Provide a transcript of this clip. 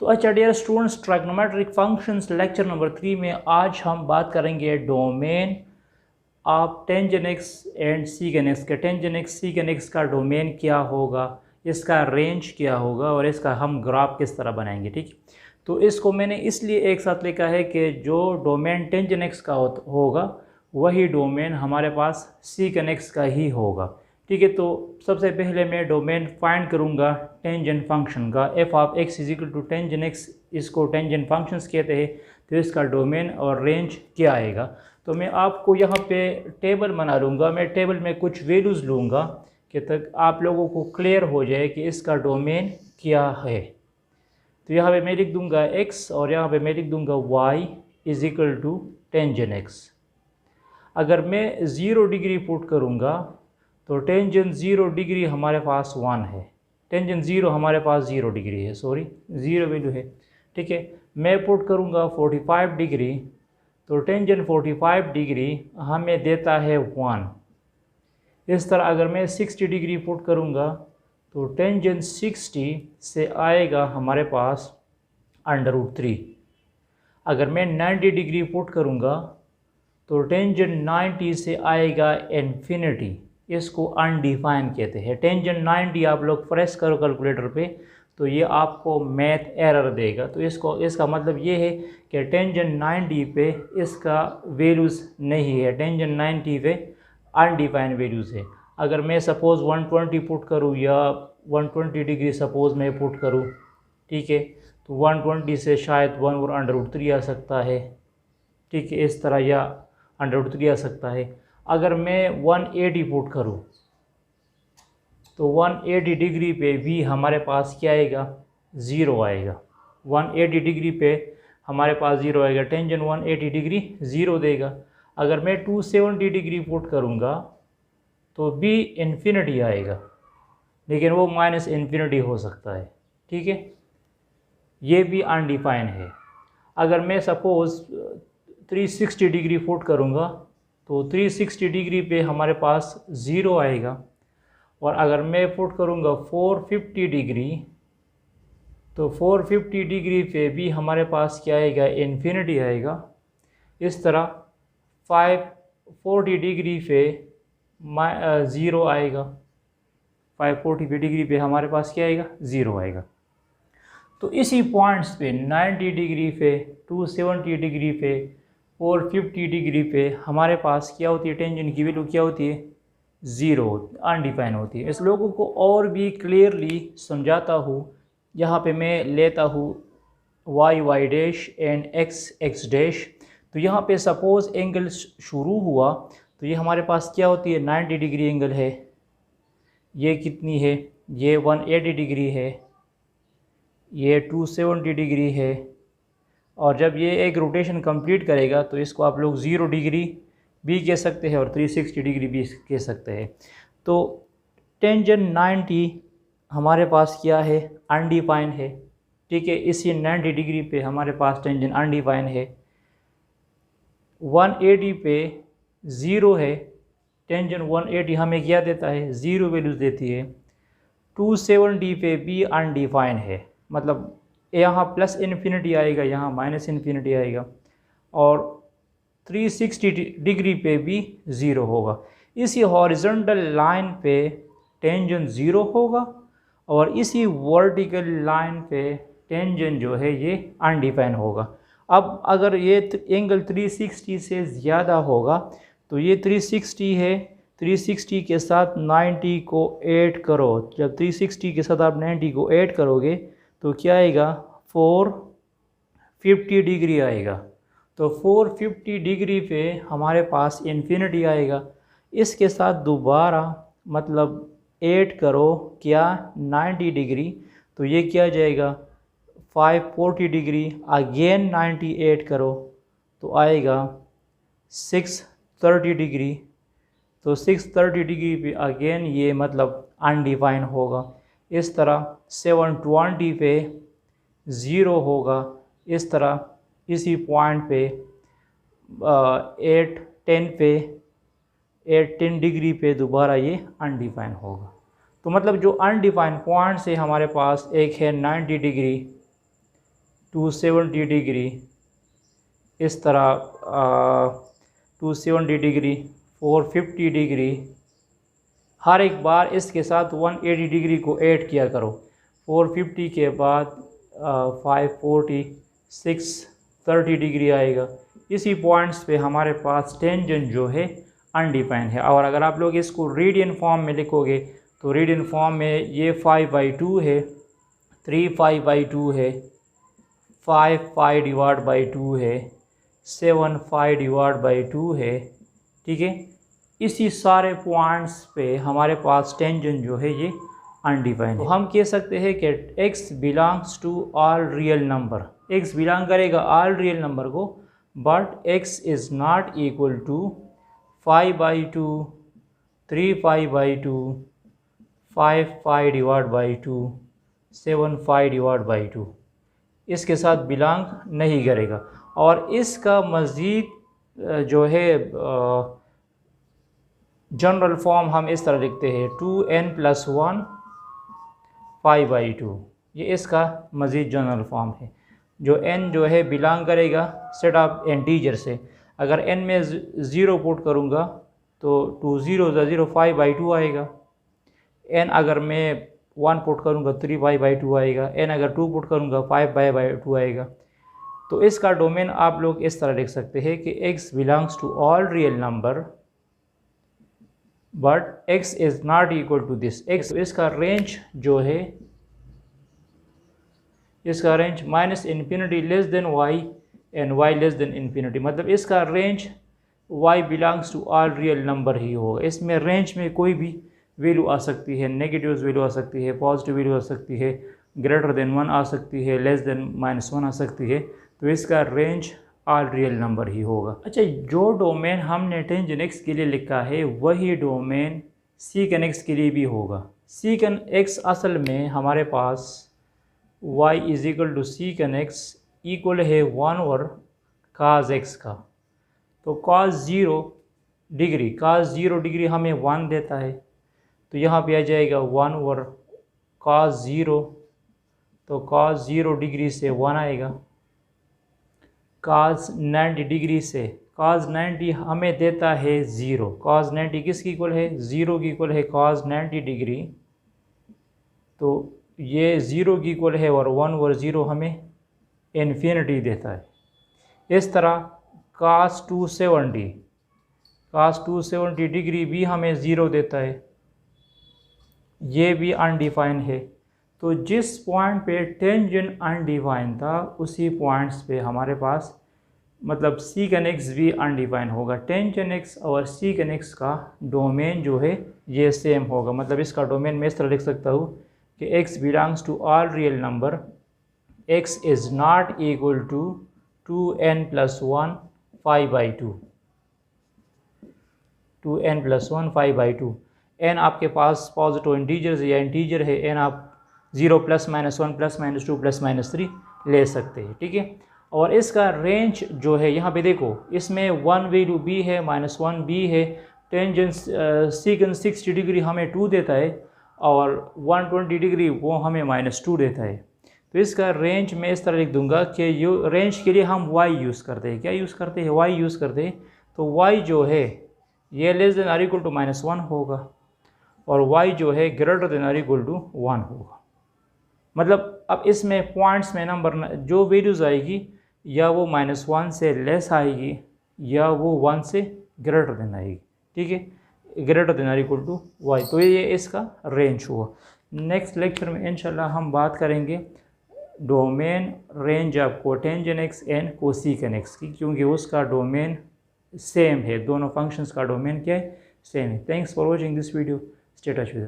तो अच्छा dear students, trigonometric functions lecture number 3 में आज हम बात करेंगे domain of tangent x and secant x के। टेंजेंट एक्स सीकेंट एक्स का डोमेन क्या होगा, इसका रेंज क्या होगा और इसका हम ग्राफ किस तरह बनाएंगे। ठीक, तो इसको मैंने इसलिए एक साथ लिखा है कि जो डोमेन टेंजेंट एक्स का होगा वही डोमेन हमारे पास सीकेंट एक्स का ही होगा। ठीक है, तो सबसे पहले मैं डोमेन फाइंड करूंगा टेंजेंट फंक्शन का। F of x is equal to tangent x, इसको टेंजेंट फंक्शंस कहते हैं। तो इसका डोमेन और रेंज क्या आएगा, तो मैं आपको यहाँ पे टेबल बना लूँगा। मैं टेबल में कुछ वैल्यूज़ लूँगा कि तक आप लोगों को क्लियर हो जाए कि इसका डोमेन क्या है। तो यहाँ पे मैं लिख दूँगा x और यहाँ पे मैं लिख दूँगा y is equal to tangent x। अगर मैं 0 डिग्री पुट करूँगा तो टेंजेंट 0 डिग्री हमारे पास 1 है। टेंजेंट 0 हमारे पास 0 डिग्री है, सॉरी 0 वैल्यू है। ठीक है, मैं पुट करूँगा 45 डिग्री तो टेंजेंट 45 डिग्री हमें देता है 1। इस तरह अगर मैं 60 डिग्री पुट करूँगा तो टेंजेंट 60 से आएगा हमारे पास √3। अगर मैं 90 डिग्री पुट करूँगा तो टेंजेंट 90 से आएगा इन्फिनिटी। इसको अनडिफाइन कहते हैं। टेंजेंट 90 आप लोग प्रेस करो कैलकुलेटर पे तो ये आपको मैथ एरर देगा। तो इसका मतलब ये है कि टेंजेंट 90 पे इसका वैल्यूज़ नहीं है। टेंजेंट 90 पे अनडिफाइन वैल्यूज़ है। अगर मैं सपोज़ 120 पुट करूँ या 120 डिग्री सपोज़ मैं पुट करूँ, ठीक है, तो 120 से शायद 1 और √3 आ सकता है। ठीक है, इस तरह या √3 आ सकता है। अगर मैं 180 पुट करूँ तो 180 डिग्री पे भी हमारे पास क्या आएगा, 0 आएगा। 180 डिग्री पे हमारे पास 0 आएगा। टेंजेंट 180 डिग्री 0 देगा। अगर मैं 270 डिग्री पुट करूँगा तो भी इन्फिनिटी आएगा, लेकिन वो माइनस इन्फिनिटी हो सकता है। ठीक है, ये भी अनडिफाइन है। अगर मैं सपोज़ 360 डिग्री पुट करूँगा तो 360 डिग्री पे हमारे पास 0 आएगा। और अगर मैं पुट करूँगा 450 डिग्री तो 450 डिग्री पे भी हमारे पास क्या आएगा, इन्फिनिटी आएगा। इस तरह 540 डिग्री पे 0 आएगा। 540 डिग्री पे हमारे पास क्या आएगा, 0 आएगा। तो इसी पॉइंट्स पे 90 डिग्री पे, 270 डिग्री पे, 450 डिग्री पे हमारे पास क्या होती है, टेंजेंट की वैल्यू क्या होती है, 0, अनडिफाइन होती है। इस लोगों को और भी क्लियरली समझाता हूँ। यहाँ पे मैं लेता हूँ y dash and x dash. तो यहाँ पे सपोज़ एंगल शुरू हुआ तो ये हमारे पास क्या होती है, 90 डिग्री एंगल है। ये कितनी है, ये 180 डिग्री है, ये 270 डिग्री है। और जब ये एक रोटेशन कंप्लीट करेगा तो इसको आप लोग 0 डिग्री भी कह सकते हैं और 360 डिग्री भी कह सकते हैं। तो टेंजेंट 90 हमारे पास क्या है, अनडिफाइन है। ठीक है, इसी 90 डिग्री पे हमारे पास टेंजेंट अनडिफाइन है। 180 पे 0 है। टेंजेंट 180 हमें क्या देता है, 0 वैल्यूज़ देती है। 270 पे भी अनडिफाइन है, मतलब यहाँ प्लस इन्फिनिटी आएगा, यहाँ माइनस इन्फिनिटी आएगा। और 360 डिग्री पे भी 0 होगा। इसी हॉरिजॉन्टल लाइन पे टेंजेंट 0 होगा और इसी वर्टिकल लाइन पे टेंजेंट जो है ये अनडिफाइन होगा। अब अगर ये एंगल 360 से ज़्यादा होगा तो ये 360 है, 360 के साथ 90 को ऐड करो। जब 360 के साथ आप 90 को ऐड करोगे तो क्या आएगा, 450 डिग्री आएगा। तो 450 डिग्री पे हमारे पास इन्फिनिटी आएगा। इसके साथ दोबारा मतलब ऐड करो क्या, 90 डिग्री, तो ये क्या जाएगा 540 डिग्री। अगेन 90 ऐड करो तो आएगा 630 डिग्री। तो 630 डिग्री पे अगेन ये मतलब अनडिफाइन होगा। इस तरह 720 पे 0 होगा। इस तरह इसी पॉइंट पे 810 डिग्री पे दोबारा ये अनडिफाइन होगा। तो मतलब जो अनडिफाइन पॉइंट्स है हमारे पास, एक है 90 डिग्री, 270 डिग्री, इस तरह 270 डिग्री, 450 डिग्री, हर एक बार इसके साथ 180 डिग्री को ऐड किया करो। 450 के बाद 540, 630 डिग्री आएगा। इसी पॉइंट्स पे हमारे पास टेंजेंट जो है अनडिफाइंड है। और अगर आप लोग इसको रेडियन फॉर्म में लिखोगे तो रेडियन फॉर्म में ये 5/2 है, 3 5/2 है, 5 5/2 है, 7 5/2 है। ठीक है, इसी सारे पॉइंट्स पे हमारे पास टेंजेंट जो है ये अनडिफाइंड है। तो हम कह सकते हैं कि x belongs to all real number, x belong करेगा ऑल रियल नंबर को, but x is not equal to 5/2, 3 5/2, 5 5/2, 7 5/2 इसके साथ बिलोंग नहीं करेगा। और इसका मज़ीद जो है जनरल फॉर्म हम इस तरह लिखते हैं 2n+1 5/2, ये इसका मज़ीद जनरल फॉर्म है। जो n जो है बिलोंग करेगा सेट ऑफ इंटीजर से। अगर n में 0 पुट करूँगा तो 2 0 0 5/2 आएगा। n अगर मैं 1 पुट करूँगा 3 5/2 आएगा। n अगर 2 पुट करूँगा 5/2 आएगा। तो इसका डोमेन आप लोग इस तरह लिख सकते हैं कि x belongs to all real number but x is not equal to this x। इसका रेंज जो है, इसका range -∞ less than y and y less than infinity, मतलब इसका range y belongs to all real number ही होगा। इसमें range में कोई भी वैल्यू आ सकती है, नेगेटिव वैल्यू आ सकती है, पॉजिटिव वैल्यू आ सकती है, ग्रेटर देन 1 आ सकती है, लेस देन -1 आ सकती है। तो इसका रेंज ऑल रियल नंबर ही होगा। अच्छा, जो डोमेन हमने टेंजेंट x के लिए लिखा है वही डोमेन सीकेंट x के लिए भी होगा। सीकेंट x असल में हमारे पास y is equal to secant x equal है 1/, cos x का। तो cos 0 डिग्री हमें 1 देता है, तो यहाँ पे आ जाएगा 1/, cos 0, तो cos 0 डिग्री से 1 आएगा। cos 90 डिग्री से, cos 90 हमें देता है 0। cos 90 किसकी इक्वल है? 0 की इक्वल है cos 90 डिग्री, तो ये 0 की इक्वल है और 1/0 हमें इन्फिनिटी देता है। इस तरह cos 270 डिग्री भी हमें 0 देता है, ये भी अनडिफाइंड है। तो जिस पॉइंट पे टेंजेंट अनडिफाइंड था उसी पॉइंट्स पे हमारे पास मतलब सीकेंट x भी अनडिफाइंड होगा। टेंजेंट x और सीकेंट x का डोमेन जो है ये सेम होगा। मतलब इसका डोमेन मैं इस तरह लिख सकता हूँ कि x belongs to all real number, x is not equal to 2n+1 5/2, 2n+1 5/2। n आपके पास पॉजिटिव इंटीजर या इंटीजर है, n आप 0 +-1 +-2 +-3 ले सकते हैं। ठीक है, और इसका रेंज जो है यहाँ पे देखो, इसमें 1 वैल्यू b है, -1 b है। टेंजेंट सीकेंट 60 डिग्री हमें 2 देता है और 120 डिग्री वो हमें -2 देता है। तो इसका रेंज मैं इस तरह लिख दूंगा कि ये रेंज के लिए हम y यूज़ करते हैं। क्या यूज़ करते हैं? y यूज़ करते हैं। तो y जो है ये less than or equal to -1 होगा और y जो है greater than or equal to 1 होगा। मतलब अब इसमें पॉइंट्स में नंबर जो वैल्यूज़ आएगी या वो -1 से लेस आएगी या वो 1 से ग्रेटर देन आएगी। ठीक है, greater than or equal to y। तो ये इसका रेंज हुआ। नेक्स्ट लेक्चर में इंशाल्लाह हम बात करेंगे domain range of cotangent x and cosecant x की, क्योंकि उसका डोमेन सेम है। दोनों फंक्शंस का डोमेन क्या है? सेम है। Thanks for watching this video. Stay touch with.